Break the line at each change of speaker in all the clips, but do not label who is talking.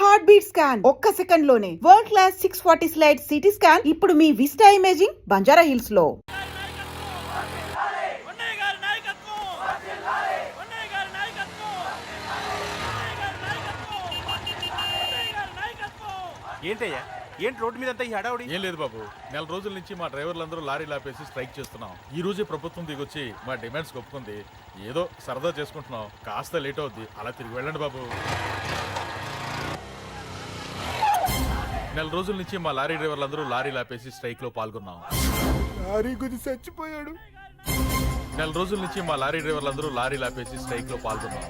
Heart beat scan ఒక్క second లోనే world class 640 slide CT scan ఇప్పుడు మీ విస్టా ఇమేజింగ్ బంజారా హిల్స్ లో.
ఏంటయ్యా ఏంటి రోడ్డు మీద అంతా ఈ హడావుడి?
ఏం లేదు బాబు, నెల రోజుల నుంచి మా డ్రైవర్లందరూ లారీలు ఆపేసి స్ట్రైక్ చేస్తున్నాం. ఈ రోజే ప్రభుత్వం దిగొచ్చి మా డిమాండ్స్ ఒప్పుకుంది. ఏదో సరదా చేసుకుంటున్నాం, కాస్త లేట్ అవుద్ది, అలా తిరిగి వెళ్ళండి బాబు. నెల రోజుల నుంచి మా లారీ డ్రైవర్లందరూ లారీలు ఆపేసి స్ట్రైక్ లో పాల్గొన్నాం.
లారీ గుద్ది చచ్చిపోయాడు.
నెల రోజుల నుంచి మా లారీ డ్రైవర్లందరూ లారీలు ఆపేసి స్ట్రైక్ లో పాల్గొన్నాం.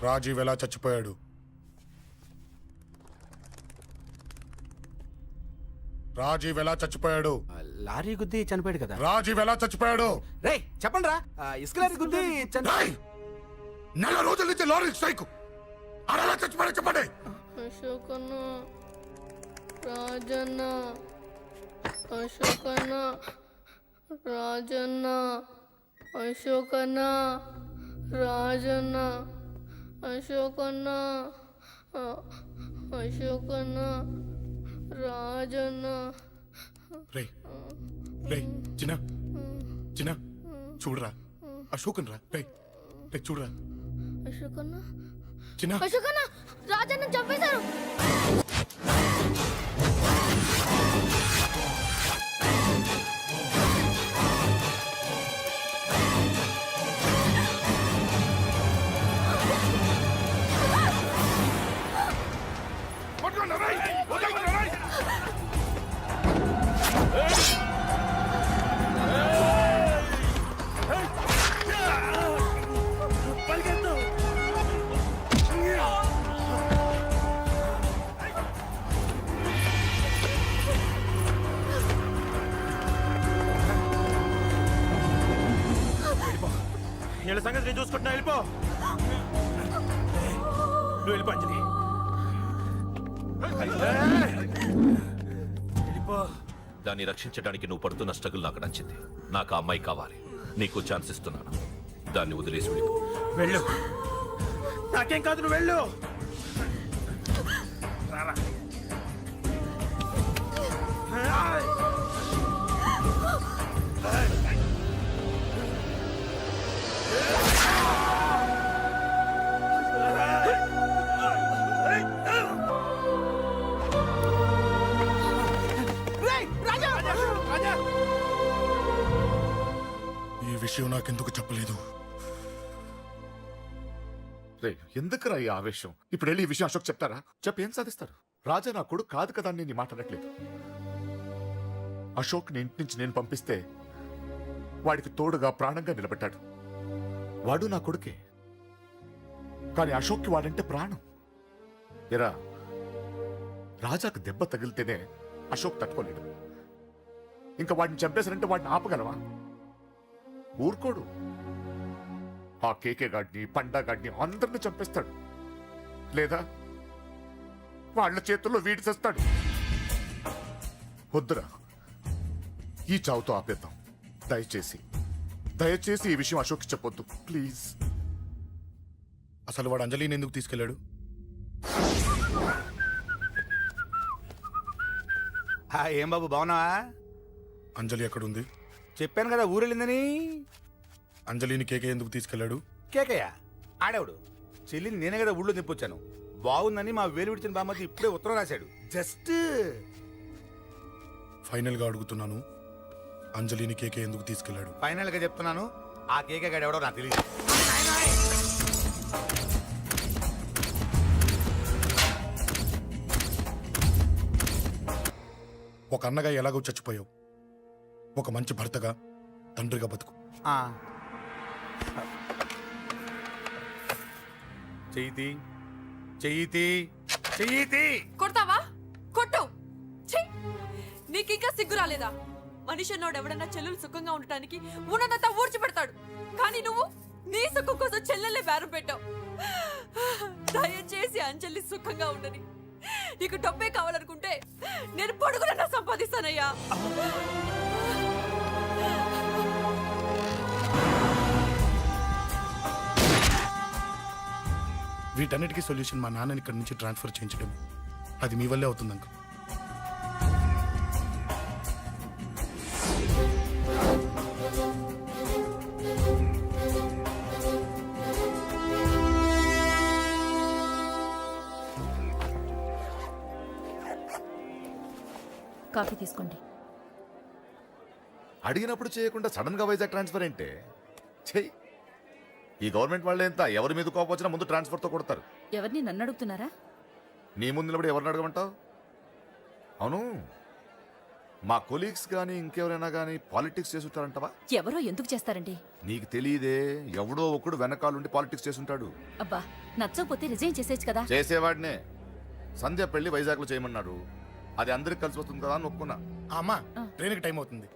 రాజీవ్ ఎలా చచ్చిపోయాడు? రాజీవ్ ఎలా చచ్చిపోయాడు?
లారీ గుద్ది చనిపోయాడు కదా.
రాజీవ్ ఎలా చచ్చిపోయాడు?
రేయ్ చెప్పండి రా, ఇసుక లారీ గుద్ది
రేయ్! నెల రోజుల నుంచి లారీ స్ట్రైక్, అలా చచ్చిపోయాడు చెప్పండి.
అశోకన్న, రాజన్న, అశోకన్న, రాజన్న, అశోకన్న, రాజన్న, అశోకన్న, అశోకన్న, రాజన్న.
రేయ్ రేయ్ చిన్న చిన్న చూడరా, అశోకన్ రా. రేయ్ రేయ్ చూడరా
అశోకన్న,
చిన్న.
అశోకన్న, రాజన్న చంపేశారు.
వీళ్ళ సంగతి నేను చూసుకుంటున్నా, వెళ్ళిపో. నువ్వు వెళ్ళిపో అంజలి, వెళ్ళిపో.
దాన్ని రక్షించడానికి నువ్వు పడుతున్న స్ట్రగుల్ నాకు నచ్చింది. నాకు ఆ అమ్మాయి కావాలి. నీకు ఛాన్స్ ఇస్తున్నాను, దాన్ని వదిలేసి వెళ్ళిపో.
వెళ్ళు, నాకేం కాదు, నువ్వు వెళ్ళు. రారా.
ఈ విషయం నాకెందుకు చెప్పలేదు?
రే ఎందుకురా ఈ ఆవేశం? ఇప్పుడు వెళ్ళి ఈ విషయం అశోక్ చెప్తారా? చెప్పి ఏం సాధిస్తారు? రాజా నా కొడుకు కాదు కదా అని నేను మాట్లాడట్లేదు. అశోక్ ని ఇంటి నుంచి నేను పంపిస్తే వాడికి తోడుగా ప్రాణంగా నిలబెట్టాడు. వాడు నా కొడుకే, కానీ అశోక్కి వాడంటే ప్రాణం. ఎరా, రాజాకు దెబ్బ తగిలితేనే అశోక్ తట్టుకోలేడు. ఇంకా వాడిని చంపేశారంటే వాడిని ఆపగలవా? ఊరుకోడు. ఆ కేకే గాడిని, పండా గాడిని అందరిని చంపేస్తాడు, లేదా వాళ్ళ చేతుల్లో వీడి చేస్తాడు. వద్దురా, ఈ చావుతో ఆపేద్దాం. దయచేసి దయచేసి ఈ విషయం అశోక్ చెప్పొద్దు ప్లీజ్.
అసలు వాడు అంజలిని ఎందుకు తీసుకెళ్లాడు?
ఏం బాబు బాగున్నావా?
అంజలి ఎక్కడుంది?
చెప్పాను కదా ఊరెళ్ళిందని.
అంజలిని కేకే ఎందుకు తీసుకెళ్లాడు?
కేకయ్య ఆడేవాడు. చెల్లిని నేనే కదా ఊళ్ళో నిప్పొచ్చాను. బాగుందని మా వేలు విడిచిన బామ్మకి ఇప్పుడే ఉత్తరం రాశాడు. జస్ట్
ఫైనల్ గా అడుగుతున్నాను, అంజలిని కేకే ఎందుకు తీసుకెళ్లాడు?
ఫైనల్ గా చెప్తున్నాను, ఆ కేకే గాడు ఎవడో నాకు తెలియదు.
ఒక అన్నగా ఎలాగో చచ్చిపోయావు, ఒక మంచి భర్తగా, తండ్రిగా బతుకు.
చెయ్యితి చెయ్యితి చెయ్యితి.
కొడతావా? కొట్టు. నీకింకా సిగ్గు రాలేదా? మనిషి అన్నోడు ఎవడన్నా చెల్లెలు సుఖంగా ఉండటానికి ఉన్నదంతా ఊడ్చి పెడతాడు, కానీ నువ్వు నీ సుఖం కోసం చెల్లెల్లే బేరం పెట్టావు. దయచేసి అంజలి సుఖంగా ఉండని. నీకు డబ్బే కావాలనుకుంటే నేను పొడుగునన్నా సంపాదిస్తానయ్యా.
వీటన్నిటికీ సొల్యూషన్ మా నాన్నని ఇక్కడి నుంచి ట్రాన్స్ఫర్ చేయించడం. అది మీ వల్లే అవుతుంది అంకుల్.
కాఫీ తీసుకోండి.
అడిగినప్పుడు చేయకుండా సడన్ గా వైజాగ్ ట్రాన్స్ఫర్ ఏంటే? చెయ్యి. ఈ గవర్నమెంట్ వాళ్ళే ఎంత ఎవరి మీద కోపం వచ్చినా ముందు ట్రాన్స్ఫర్తో కొడతారు.
ఎవరిని నన్ను అడుగుతున్నారా?
నీ ముందు నిలబడి ఎవరిని అడగమంటావు? అవును, మా కొలీగ్స్ కానీ ఇంకెవరైనా కానీ పాలిటిక్స్ చేసుంటారంటవా?
ఎవరో ఎందుకు చేస్తారండి?
నీకు తెలియదే, ఎవడో ఒకడు వెనకాలండి పాలిటిక్స్ చేసుంటాడు.
అబ్బా, నచ్చకపోతే రిజైన్ చేసేయచ్చు కదా.
చేసేవాడినే. సంధ్య పెళ్లి వైజాగ్ లో చేయమన్నారు. అది అందరికి కలిసి వస్తుంది కదా అని ఒప్పుకున్నా.
అమ్మా, ట్రైన్కి టైం అవుతుంది.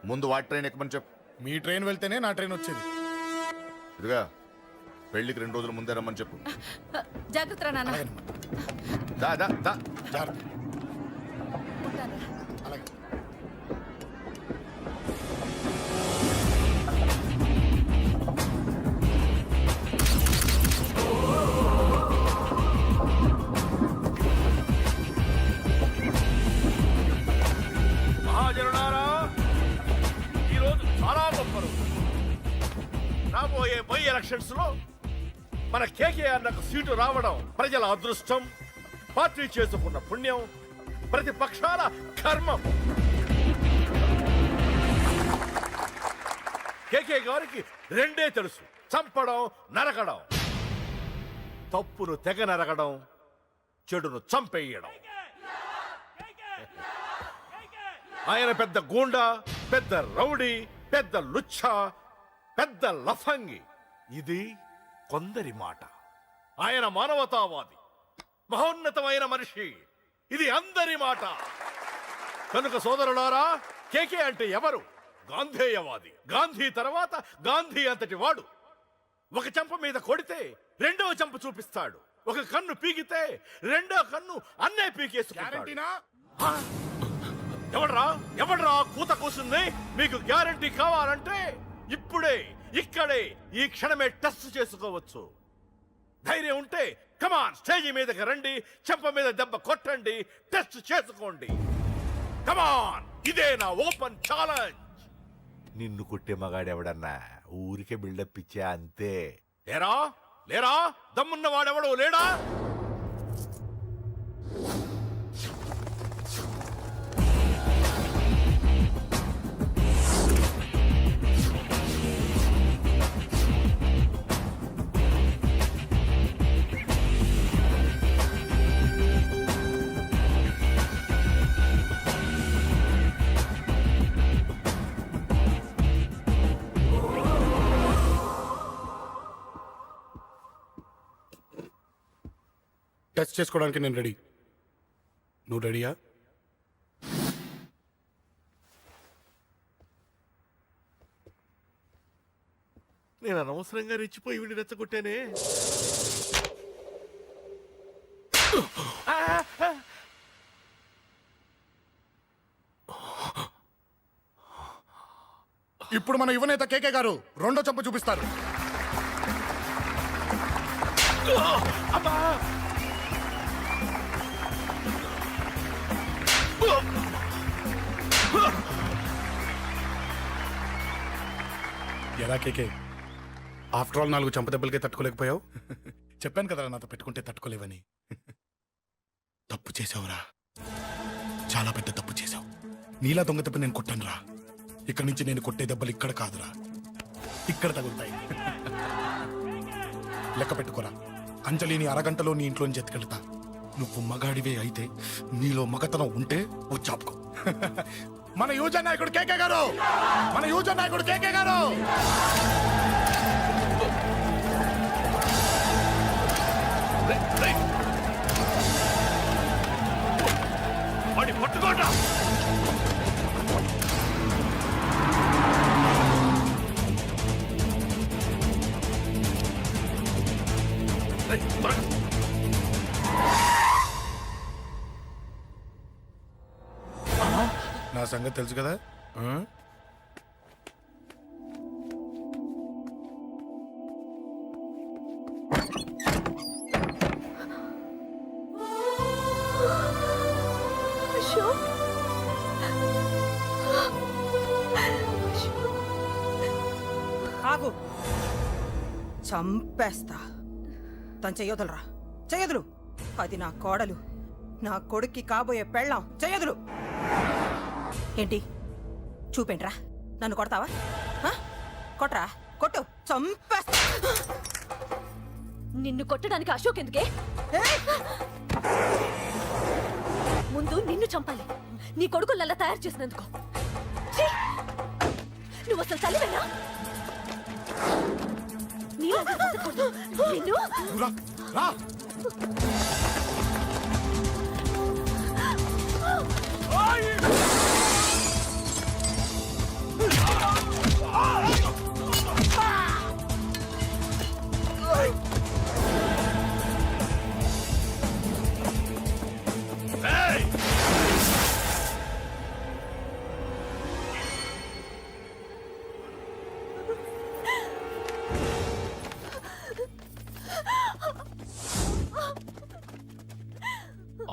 ముందు వాటి ట్రైన్ ఎక్కమని చెప్పు.
మీ ట్రైన్ వెళ్తేనే నా ట్రైన్ వచ్చేది.
ఇదిగా పెళ్లికి 2 రోజుల ముందే రమ్మని చెప్పు.
జాగ్రత్త రా నాన్న.
అలాగేనమ్మా.
దా దా దా.
జాగ్రత్త.
ఉంటాను.
అలాగే.
మహాజనులారా, ఈరోజు చాలా గొప్ప రోజు. రాబోయే బై ఎలక్షన్స్ లో మన కేకేఆర్ నాకు సీటు రావడం ప్రజల అదృష్టం, పార్టీ చేసుకున్న పుణ్యం, ప్రతిపక్షాల కర్మం. కేకే గారికి రెండే తెలుసు: చంపడం, నరకడం. తప్పును తెగ నరకడం, చెడును చంపేయడం. ఆయన పెద్ద గూండా, పెద్ద రౌడీ, పెద్ద లుచ్చ, పెద్ద లఫంగి. ఇది కొందరి మాట. ఆయన మానవతావాది, మహోన్నతమైన మనిషి. ఇది అందరి మాట. కనుక సోదరులారా, కేకే అంటే ఎవరు? గాంధేయవాది. గాంధీ తర్వాత గాంధీ అంతటి వాడు. ఒక చెంప మీద కొడితే రెండవ చెంప చూపిస్తాడు. ఒక కన్ను పీకితే రెండో కన్ను అన్నే పీకేసుకుంటాడు.
గ్యారెంటీనా?
ఎవడ్రా కూత కూసింది? మీకు గ్యారంటీ కావాలంటే ఇప్పుడే, ఇక్కడే, ఈ క్షణమే టెస్ట్ చేసుకోవచ్చు. ధైర్యం ఉంటే కమాన్, స్టేజీ మీదకి రండి, చెంప మీద దెబ్బ కొట్టండి, టెస్ట్ చేసుకోండి. కమాన్, ఇదే నా ఓపెన్ ఛాలెంజ్.
నిన్ను కొట్టే మగాడెవడన్నా ఊరికే బిల్డప్ ఇచ్చా అంతే.
లేరా లేరా దమ్మున్న వాడెవడు లేడా?
టచ్ చేసుకోవడానికి నేను రెడీ. నువ్వు రెడీయా?
నేను అనవసరంగా రెచ్చిపోయి వీడిని రెచ్చగొట్టానే.
ఇప్పుడు మన యువనేత కేకే గారు రెండో చెంప చూపిస్తారు. ఎలా కేకే, ఆఫ్టర్ ఆల్ 4 చెంప దెబ్బలకే తట్టుకోలేకపోయావు? చెప్పాను కదా నాతో పెట్టుకుంటే తట్టుకోలేవని. తప్పు చేసావురా, చాలా పెద్ద తప్పు చేసావు. నీలా దొంగ దెబ్బ నేను కొట్టానురా. ఇక్కడి నుంచి నేను కొట్టే దెబ్బలు ఇక్కడ కాదురా, ఇక్కడ తగులుతాయి. లెక్క పెట్టుకోరా, అంజలిని అరగంటలో నీ ఇంట్లోంచి ఎత్తుకెళ్తా. నువ్వు మగాడివే అయితే, నీలో మగతనం ఉంటే వచ్చాపుకో. మన యువజన నాయకుడు కేకే గారు, మన యువజన నాయకుడు కేకే గారు.
పట్టుకోండి.
నా సంగతి తెలుసు కదా.
అశోక్
ఆగు, చంపేస్తా. తను చెయ్యొదలరా, చెయ్యదులు. అది నా కోడలు, నా కొడుక్కి కాబోయే పెళ్ళాం. చెయ్యదులు. ఏంటి చూపేంట్రా? నన్ను కొడతావా? ఆ? కొట్రా, కొట్టు, చంపేస్తా.
నిన్ను కొట్టడానికి అశోక్ ఎందుకే? ముందు నిన్ను చంపాలి, నీ కొడుకులల్లా తయారు చేసినందుకు. ఛీ! నువ్వు అసలు తల్లివేనా? నీలాంటి బతకూడదు. నిన్ను
రా, రా.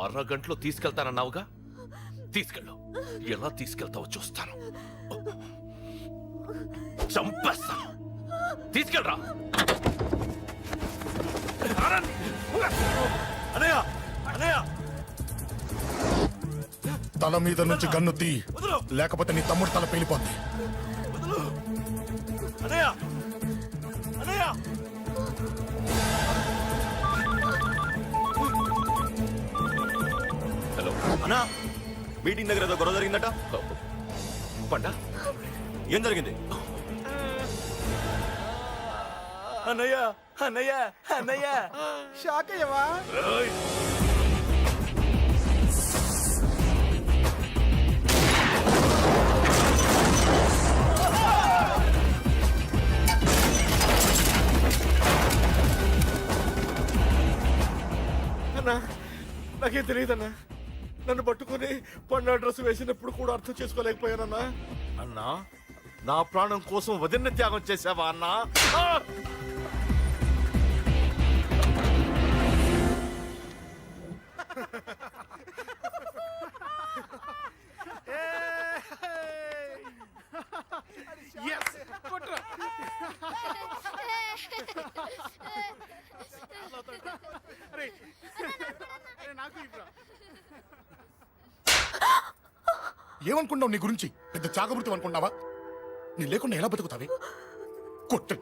అరగంటలో తీసుకెళ్తానన్నావుగా, తీసుకెళ్ళు. ఎలా తీసుకెళ్తావో చూస్తాను. చంపేస్తాను. తీసుకెళ్ళరా.
అనయ్య అనయ్య
తల మీద నుంచి గన్ను తీ, లేకపోతే నీ తమ్ముడు తల పేలిపోద్ది.
అనయ్య అనయ్య
హలో
అన్నా, మీటింగ్ దగ్గర ఏదో గొడవ జరిగిందట.
పండా,
ఏం జరిగింది?
అన్నయ్య అన్నయ్య అన్నయ్య
షాక్ అయ్యవా?
అన్నా, నాకేం తెలియదన్నా. నన్ను పట్టుకుని పండు డ్రెస్ వేసినప్పుడు కూడా అర్థం చేసుకోలేకపోయానన్నా. అన్నా, నా ప్రాణం కోసం వదిన త్యాగం చేసావా అన్నా?
ఏమనుకున్నావు నీ గురించి? పెద్ద చాకబృతం అనుకున్నావా? నీ లేకుండా ఎలా బతుకుతావే? కొట్టు.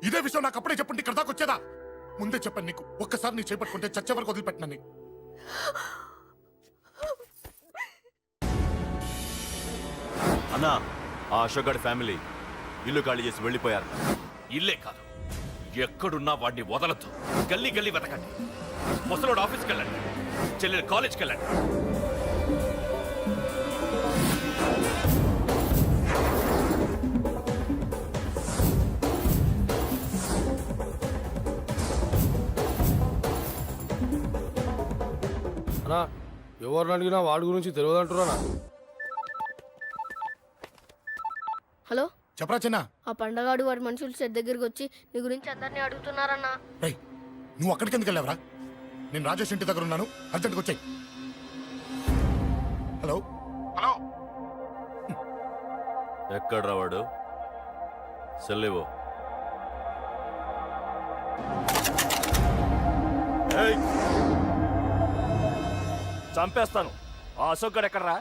ఇదే విషయం నాకు అప్పుడే చెప్పండి, ఇక్కడ దాకా వచ్చేదా? ముందే చెప్పాను నీకు, ఒక్కసారి నీ చేపట్టుకుంటే చచ్చే వరకు వదిలిపెట్టినా.
అన్నా, ఆ అశోక్ గారి ఫ్యామిలీ ఇల్లు ఖాళీ చేసి వెళ్ళిపోయారు.
ఇల్లే కాదు, ఎక్కడున్నా వాడిని వదలద్దు. గల్లీ గల్లీ వెతకండి. ముసలోడు ఆఫీస్కి వెళ్ళండి, చెల్లెలు కాలేజ్కి వెళ్ళండి.
అన్నా, ఎవరిని అడిగినా వాడి గురించి తెలియదంటున్నా.
హలో,
చెప్పరా చిన్న.
ఆ పండగాడు వాడి మనుషులు సెట్ దగ్గరికి వచ్చి నీ గురించి అందరినీ అడుగుతున్నారన్నా.
రేయ్, నువ్వు అక్కడికి ఎందుకు వెళ్ళావరా? నేను రాజేష్ ఇంటి దగ్గర ఉన్నాను, అర్జెంట్గా వచ్చాయి. Hello hello.
ఎక్కడ్రా వాడు? సెల్లివో.
చంపేస్తాను. ఆ అశోక్ గడు ఎక్కడ్రా?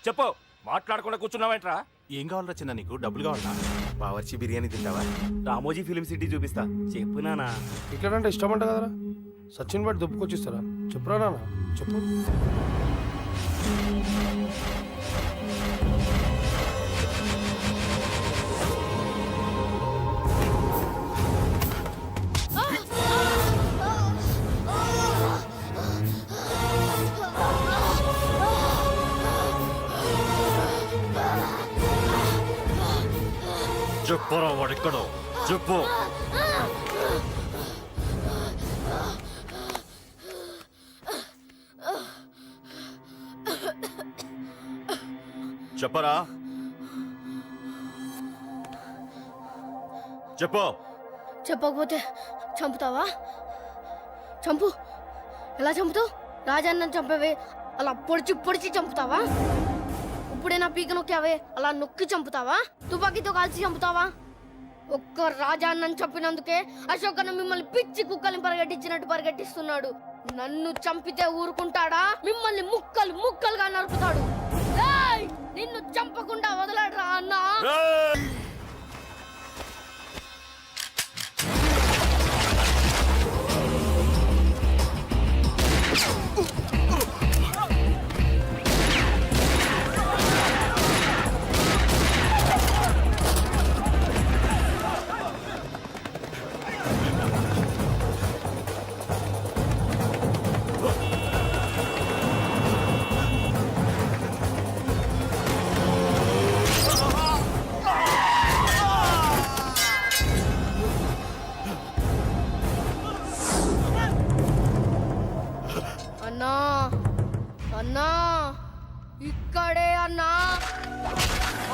చెప్పు. మాట్లాడకుండా కూర్చున్నావేంట్రా? ఏం కావాలరా చిన్న నీకు? డబ్బులు కావాలా? బావర్చి బిర్యానీ తింటావా? రామోజీ ఫిలిం సిటీ చూపిస్తా. చెప్పు నానా.
ఇక్కడ అంటే ఇష్టం అంట కదరా, సచిన్ బట్టి దుప్పుకొచ్చిస్తారా? చెప్పురా నాన్న, చెప్పు.
చెప్పరా వాడెక్కడో చెప్పు. చెప్పరా, చెప్పు.
చెప్పకపోతే చంపుతావా? చంపు. ఎలా చంపుతావు? రాజాన్నని చంపేవే, అలా పొడిచి పొడిచి చంపుతావా? ఇప్పుడైనా పీక నొక్కావే అలా నొక్కి చంపుతావా? తుపాకీతో కాల్చి చంపుతావా? ఒక్క రాజా అన్నని చంపినందుకే అశోక్ అన్న మిమ్మల్ని పిచ్చి కుక్కల్ని పరిగెట్టించినట్టు పరిగెట్టిస్తున్నాడు. నన్ను చంపితే ఊరుకుంటాడా? మిమ్మల్ని ముక్కలు ముక్కలుగా నరుకుతాడు. ఏయ్! నిన్ను చంపకుండా వదలడరా అన్నా. అన్నా అన్నా ఇక్కడే అన్నా.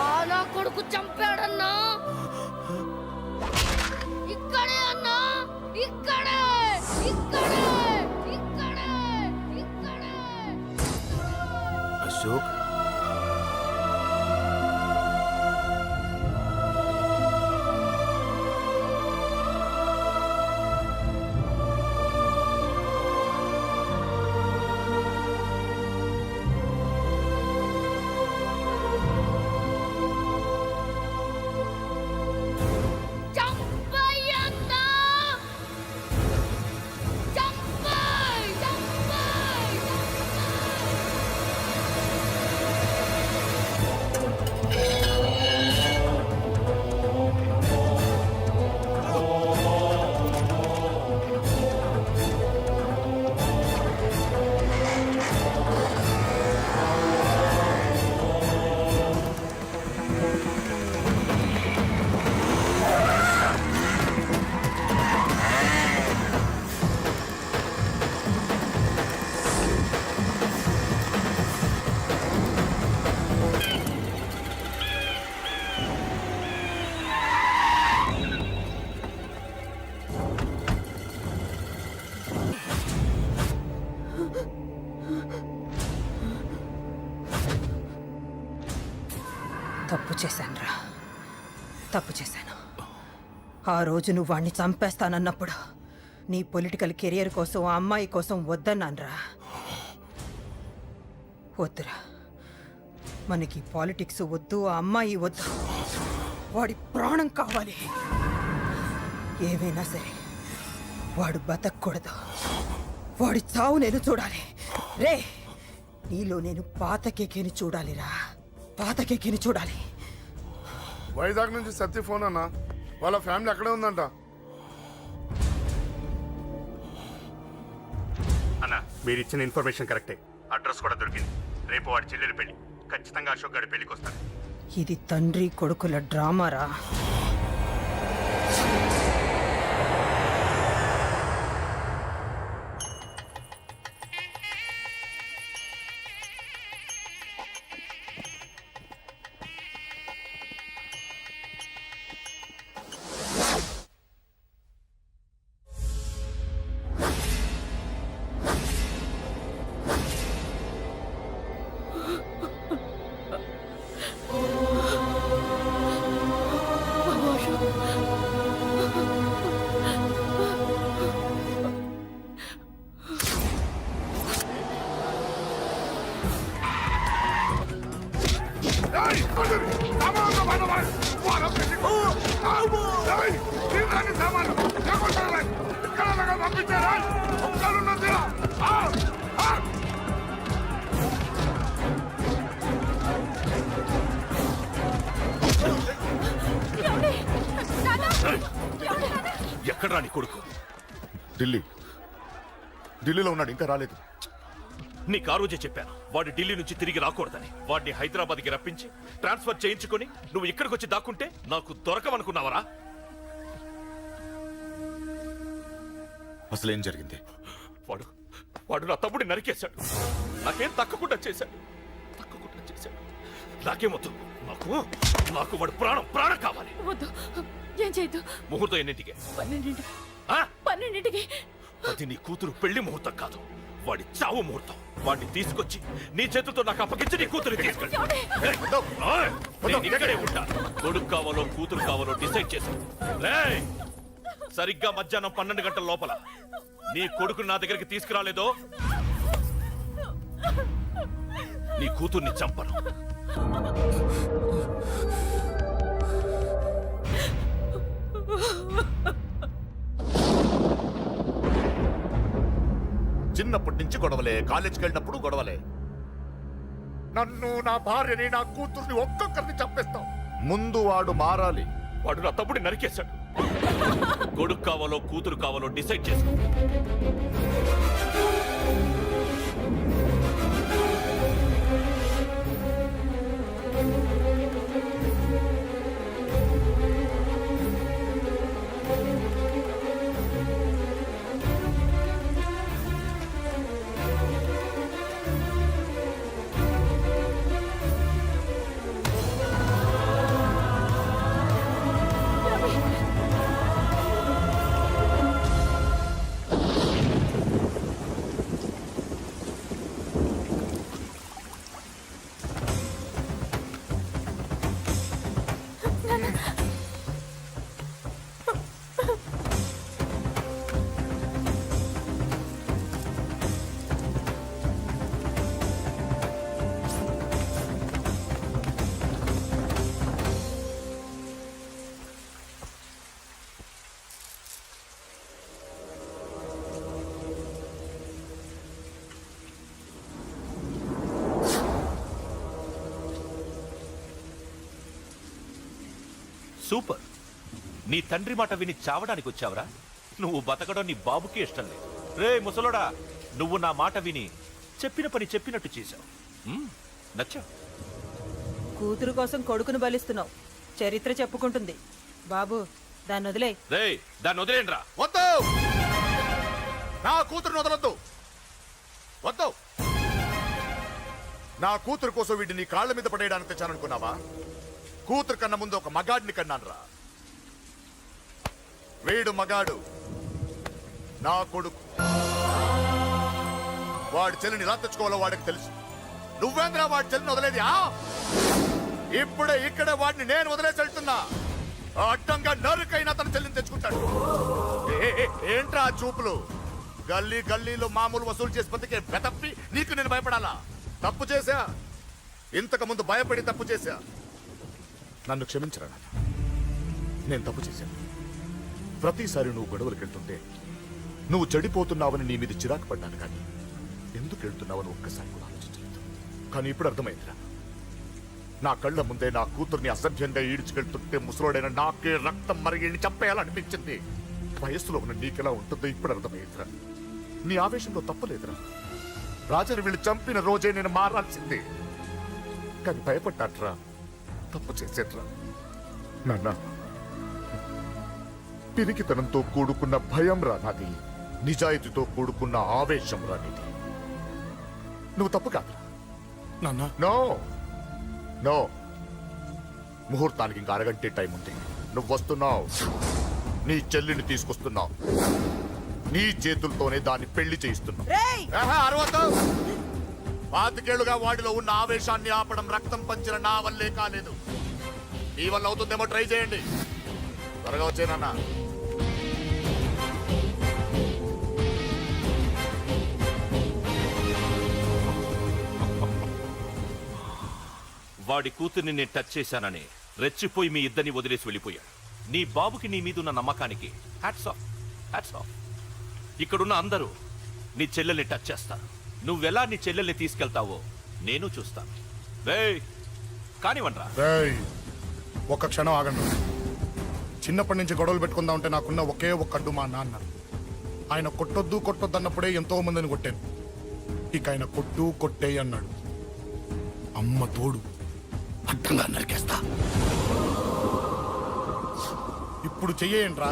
ఆ నా కొడుకు చంపాడన్నా. ఇక్కడే అన్నా, ఇక్కడే ఇక్కడే ఇక్కడే ఇక్కడే.
అశోక్
చంపయ్యన్నా. చంపయ్ చంపయ్
తప్పు చేశానురా, తప్పు చేశాను. ఆ రోజు నువ్వు వాణ్ణి చంపేస్తానన్నప్పుడు నీ పొలిటికల్ కెరియర్ కోసం ఆ అమ్మాయి కోసం వద్దన్నానురా. వద్దురా, మనకి పాలిటిక్స్ వద్దు, ఆ అమ్మాయి వద్దు. వాడి ప్రాణం కావాలి. ఏమైనా సరే వాడు బతకూడదు. వాడి చావు నేను చూడాలి. రే, నీలో నేను పాతకేకేని చూడాలిరా, పాతకేకేని చూడాలి.
వైజాగ్ నుంచి సత్య ఫోన్ అన్న, వాళ్ళ ఫ్యామిలీ అక్కడే ఉందంట.
అన్న మీరు ఇచ్చిన ఇన్ఫర్మేషన్ కరెక్టే. అడ్రస్ కూడా దొరికింది. రేపు వాడి చెల్లెలి పెళ్లి. ఖచ్చితంగా అశోక్ గారి పెళ్లికి వస్తాడు.
ఇది తండ్రి కొడుకుల డ్రామారా.
ఎక్కడ్రా నీ కొడుకు?
ఢిల్లీలో ఉన్నాడు, ఇంకా రాలేదు.
నీకు ఆ రోజే చెప్పాను వాడు ఢిల్లీ నుంచి తిరిగి రాకూడదని. వాడిని హైదరాబాద్కి రప్పించి ట్రాన్స్ఫర్ చేయించుకొని నువ్వు ఇక్కడికి వచ్చి దాక్కుంటే నాకు దొరకవనుకున్నావరా?
అసలేం జరిగింది?
వాడు వాడు నా తమ్ముడిని నరికేశాడు. నాకేం తక్కకుండా చేశాడు. నాకేమొద్దు. నాకు నాకు వాడు ప్రాణం కావాలి.
వద్దు, ఏం చేయొద్దు.
ముహూర్తం ఎన్నింటికి?
12ంటికి.
అది నీ కూతురు పెళ్లి ముహూర్తం కాదు. వాడి చావు ముహూర్తం. వాడిని తీసుకొచ్చి నీ చేతులతో నాకు అప్పగించి నీ కూతురు తీసుకెళ్ళి నేను ఇక్కడే ఉంటా. కొడుకు కావాలో కూతురు కావాలో డిసైడ్ చేశాను. సరిగ్గా మధ్యాహ్నం 12 గంటల లోపల నీ కొడుకుని నా దగ్గరికి తీసుకురాలేదో నీ కూతుర్ని చంపను.
చిన్నప్పటి నుంచి గొడవలే, కాలేజీకి వెళ్ళినప్పుడు గొడవలే. నన్ను, నా భార్యని, నా కూతుర్ని ఒక్కొక్కరిని చంపేస్తాం. ముందు వాడు మారాలి.
వాడు నా తమ్ముడి నరికేశాడు. కొడుకు కావాలో కూతురు కావాలో డిసైడ్ చేసుకో. సూపర్. నీ తండ్రి మాట విని చావడానికి వచ్చావరా? నువ్వు బతకడం నీ బాబుకి ఇష్టం లేదు. రే ముసలోడా, నువ్వు నా మాట విని చెప్పిన పని చెప్పినట్టు చేశావు. నచ్చా?
కూతురు కోసం కొడుకును బలిస్తున్నావు. చరిత్ర చెప్పుకుంటుంది. బాబు, దాన్ని వదిలే.
రే దాన్ని వదిలేండ్రా.
వద్దు, నా కూతురుని వదలొద్దు. వద్దు. నా కూతురు కోసం వీడిని నీ కాళ్ళ మీద పడేయడానికి తెచ్చాననుకున్నావా? కూతురు కన్నా ముందు ఒక మగాడిని కన్నాను రా. వీడు మగాడు, నా కొడుకు. వాడి చెల్లిని ఎలా తెచ్చుకోవాలో వాడికి తెలుసు. నువ్వేంద్రా వాడి చెల్లిని వదిలేది? ఇప్పుడే ఇక్కడే వాడిని నేను వదిలేసి వెళ్తున్నా. అడ్డంగా నరుకైనా తన చెల్లిని తెచ్చుకుంటాడు. ఏంట్రా ఆ చూపులు? గల్లీ గల్లీలో మామూలు వసూలు చేసి బతికే బెతప్పి నీకు నేను భయపడాలా? తప్పు చేశా, ఇంతకు ముందు భయపడి తప్పు చేశా. నన్ను క్షమించరా నాన్న, నేను తప్పు చేశాను. ప్రతిసారి నువ్వు గొడవలకు వెళ్తుంటే నువ్వు చెడిపోతున్నావని నీ మీద చిరాకు పడ్డాను, కానీ ఎందుకు వెళ్తున్నావని ఒక్కసారి కూడా ఆలోచించలేదు. కానీ ఇప్పుడు అర్థమైందిరా, నా కళ్ళ ముందే నా కూతుర్ని అసభ్యంగా ఈడ్చుకెళ్తుంటే ముసలోడైన నాకే రక్తం మరిగి చంపేయాలనిపించింది. వయస్సులో ఉన్న నీకెలా ఉంటుందో ఇప్పుడు అర్థమైందిరా. నీ ఆవేశంలో తప్పలేదురా. రాజని వీళ్ళు చంపిన రోజే నేను మారాల్సిందే, కానీ భయపడ్డాట్రా, తప్పు చేసేట్రా. నాన్న, పిరికితనంతో కూడుకున్న భయం రా నాది, నిజాయితీతో కూడుకున్న ఆవేశం రా నీది. నువ్వు తప్పు కాదురా
నాన్న.
నో నో, ముహూర్తానికి ఇంకా అరగంటే టైం ఉంది. నువ్వు వస్తున్నావు, నీ చెల్లిని తీసుకొస్తున్నావు, నీ చేతులతోనే దాన్ని పెళ్లి చేయిస్తున్నావు. అరవతో 25 ఏళ్లుగా వాడిలో ఉన్న ఆవేశాన్ని ఆపడం రక్తం పంచిన నా వల్లే కాలేదు. మీ వల్ల అవుతుందేమో ట్రై చేయండి. త్వరగా వచ్చేనన్నా.
వాడి కూతుర్ని నేను టచ్ చేశానని రెచ్చిపోయి మీ ఇద్దరిని వదిలేసి వెళ్ళిపోయాడు. నీ బాబుకి నీ మీద ఉన్న నమ్మకానికి హ్యాట్స్ ఆఫ్, హ్యాట్స్ ఆఫ్. ఇక్కడున్న అందరూ నీ చెల్లెల్ని టచ్ చేస్తారు. నువ్వెలా నీ చెల్లెల్ని తీసుకెళ్తావో నేను చూస్తాను. కానివ్వండ్రా.
ఒక్క క్షణం ఆగండి. చిన్నప్పటి నుంచి గొడవలు పెట్టుకుందాం అంటే నాకున్న ఒకే ఒక్క అడ్డు మా నాన్న. ఆయన కొట్టొద్దు కొట్టొద్దు అన్నప్పుడే ఎంతో మందిని కొట్టాను. ఇక ఆయన కొట్టు కొట్టే అన్నాడు. అమ్మ తోడు అడ్డంగా నరికేస్తా. ఇప్పుడు చెయ్యేయంట్రా.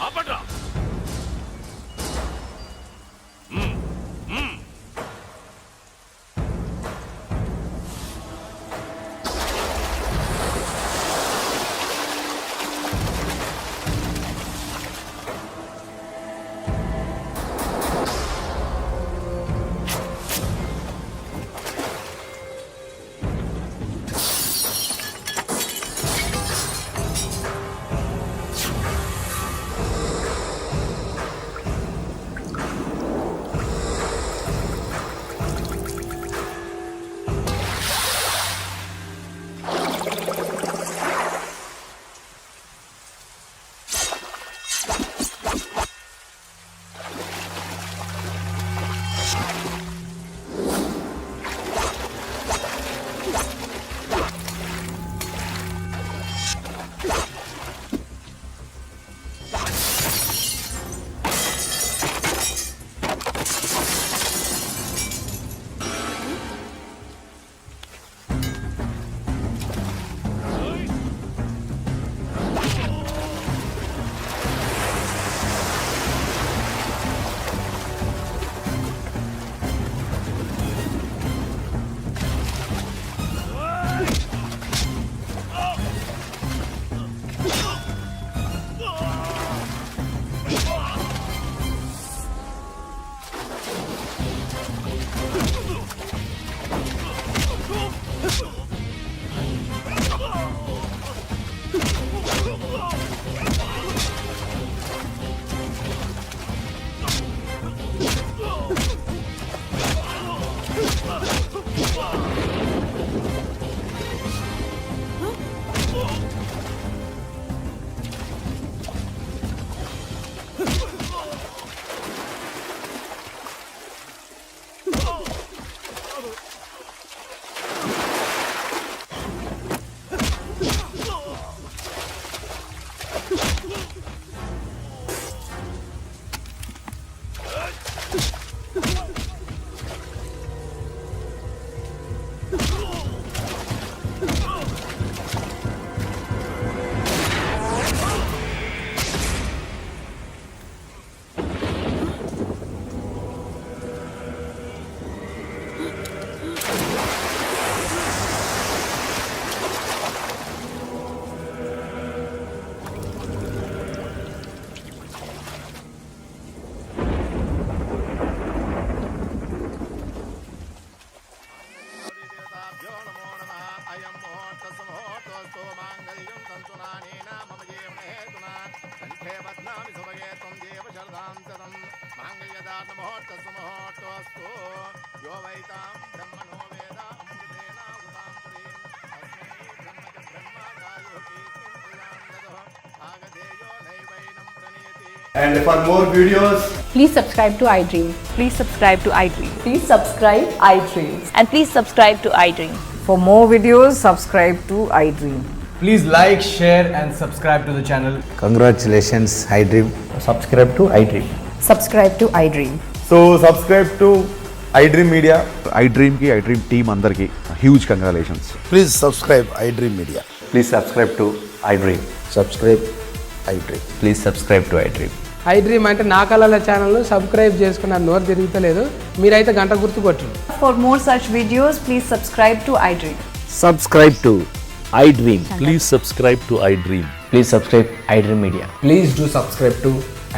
ఆపండ్రా.
And for more videos,
Please subscribe to iDream.
Please subscribe to iDream.
Please subscribe iDream.
And please subscribe to iDream.
For more videos, subscribe to iDream.
please like, share, and subscribe to the channel.
Congratulations, iDream.
Subscribe to iDream.
Subscribe to iDream.
So subscribe to iDream Media.
iDream కి iDream team అందరికి huge congratulations.
Please subscribe iDream media.
Please subscribe to iDream.
Subscribe iDream.
Please subscribe to iDream.
iDream అంటే నా కళల channel subscribe చేసుకున్న నోరు తిరుగుతలేదు, మీరైతే గంట గుర్తు కొట్టండి.
For more such videos, please subscribe to iDream.
Subscribe to iDream.
Please subscribe to iDream.
Please subscribe iDream Media.
Please do subscribe to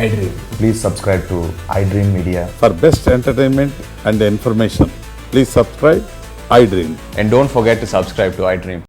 iDream.
Please subscribe to iDream media.
For best entertainment and information please subscribe iDream.
And don't forget to subscribe to iDream.